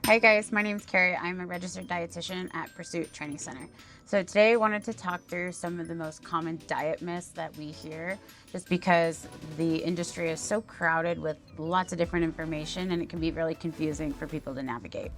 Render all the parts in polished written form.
Hi guys, my name is Keri. I'm a registered dietitian at Pursuit Training Center. So today I wanted to talk through some of the most common diet myths that we hear, just because the industry is so crowded with lots of different information and it can be really confusing for people to navigate.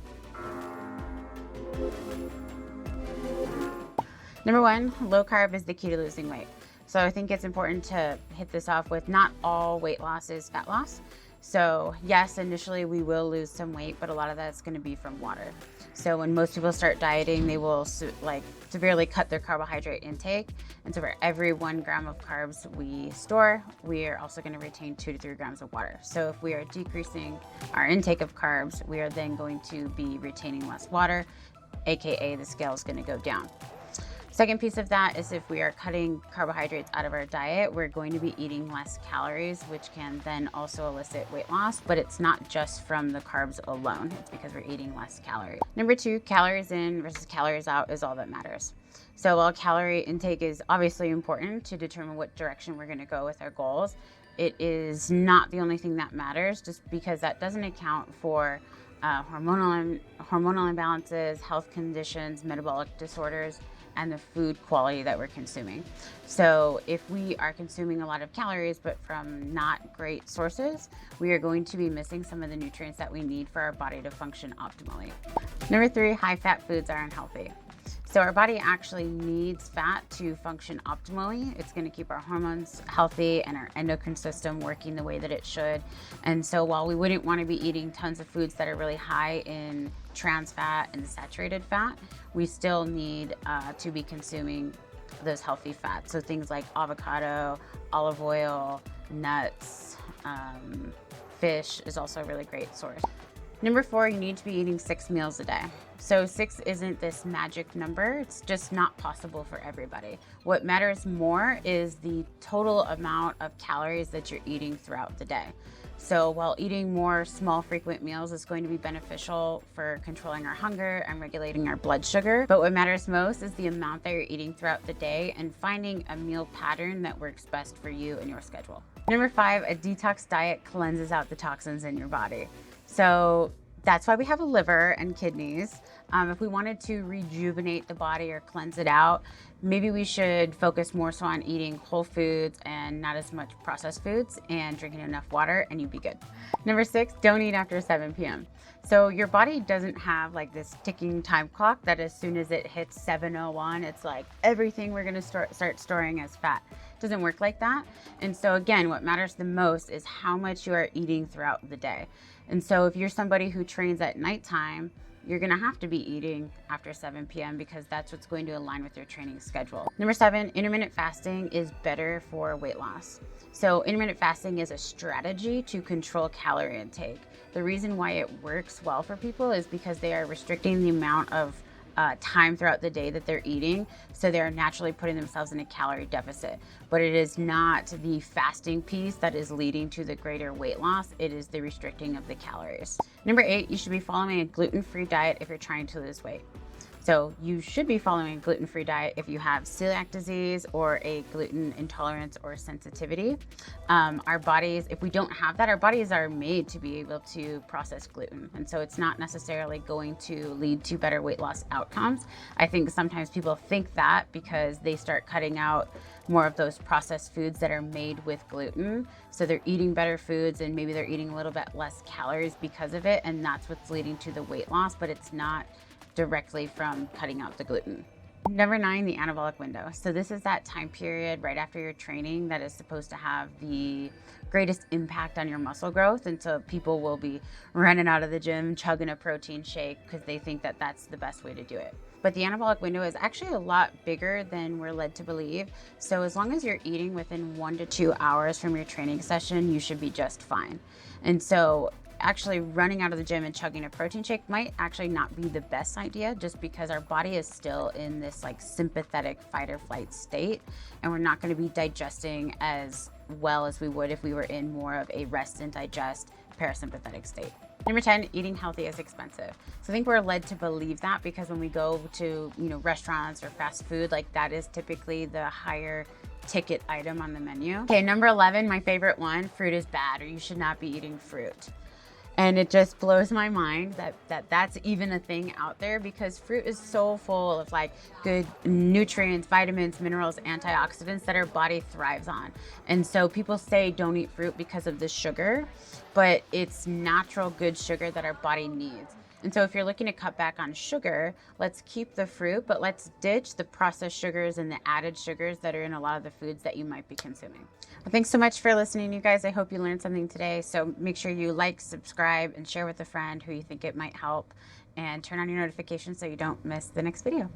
Number one, low carb is the key to losing weight. So I think it's important to hit this off with not all weight loss is fat loss. So yes, initially we will lose some weight, but a lot of that's going to be from water. So when most people start dieting, they will severely cut their carbohydrate intake. And so for every 1 gram of carbs we store, we are also going to retain 2 to 3 grams of water. So if we are decreasing our intake of carbs, we are then going to be retaining less water, AKA the scale is going to go down. Second piece of that is if we are cutting carbohydrates out of our diet, we're going to be eating less calories, which can then also elicit weight loss, but it's not just from the carbs alone. It's because we're eating less calories. Number two, calories in versus calories out is all that matters. So while calorie intake is obviously important to determine what direction we're going to go with our goals, it is not the only thing that matters, just because that doesn't account for hormonal imbalances, health conditions, metabolic disorders, and the food quality that we're consuming. So if we are consuming a lot of calories but from not great sources, we are going to be missing some of the nutrients that we need for our body to function optimally. Number three, high fat foods are unhealthy. So our body actually needs fat to function optimally. It's going to keep our hormones healthy and our endocrine system working the way that it should. And so while we wouldn't want to be eating tons of foods that are really high in trans fat and saturated fat, we still need to be consuming those healthy fats. So things like avocado, olive oil, nuts, fish is also a really great source. Number four, you need to be eating 6 meals a day. So 6 isn't this magic number. It's just not possible for everybody. What matters more is the total amount of calories that you're eating throughout the day. So while eating more small, frequent meals is going to be beneficial for controlling our hunger and regulating our blood sugar, but what matters most is the amount that you're eating throughout the day and finding a meal pattern that works best for you and your schedule. Number five, a detox diet cleanses out the toxins in your body. So that's why we have a liver and kidneys. If we wanted to rejuvenate the body or cleanse it out, maybe we should focus more so on eating whole foods and not as much processed foods and drinking enough water, and you'd be good. Number six, don't eat after 7 p.m. So your body doesn't have like this ticking time clock that as soon as it hits 7:01, it's like everything we're gonna start storing as fat. It doesn't work like that. And so again, what matters the most is how much you are eating throughout the day. And so if you're somebody who trains at nighttime, you're gonna have to be eating after 7 p.m. because that's what's going to align with your training schedule. Number seven, intermittent fasting is better for weight loss. So intermittent fasting is a strategy to control calorie intake. The reason why it works well for people is because they are restricting the amount of time throughout the day that they're eating, so they're naturally putting themselves in a calorie deficit. But it is not the fasting piece that is leading to the greater weight loss, it is the restricting of the calories. Number eight, you should be following a gluten-free diet if you're trying to lose weight. So you should be following a gluten-free diet if you have celiac disease or a gluten intolerance or sensitivity. Our bodies, if we don't have that, our bodies are made to be able to process gluten. And so it's not necessarily going to lead to better weight loss outcomes. I think sometimes people think that because they start cutting out more of those processed foods that are made with gluten. So they're eating better foods and maybe they're eating a little bit less calories because of it. And that's what's leading to the weight loss, but it's not directly from cutting out the gluten. Number nine, the anabolic window. So this is that time period right after your training that is supposed to have the greatest impact on your muscle growth. And so people will be running out of the gym, chugging a protein shake because they think that that's the best way to do it. But the anabolic window is actually a lot bigger than we're led to believe. So as long as you're eating within 1 to 2 hours from your training session, you should be just fine. And so actually running out of the gym and chugging a protein shake might actually not be the best idea, just because our body is still in this like sympathetic fight or flight state, and we're not going to be digesting as well as we would if we were in more of a rest and digest parasympathetic state. Number 10, eating healthy is expensive. So I think we're led to believe that because when we go to, restaurants or fast food, like that is typically the higher ticket item on the menu. Okay, number 11, my favorite one, fruit is bad, or you should not be eating fruit. And it just blows my mind that's even a thing out there, because fruit is so full of like good nutrients, vitamins, minerals, antioxidants that our body thrives on. And so people say don't eat fruit because of the sugar, but it's natural good sugar that our body needs. And so if you're looking to cut back on sugar, let's keep the fruit, but let's ditch the processed sugars and the added sugars that are in a lot of the foods that you might be consuming. Well, thanks so much for listening, you guys. I hope you learned something today. So make sure you like, subscribe, and share with a friend who you think it might help, and turn on your notifications so you don't miss the next video.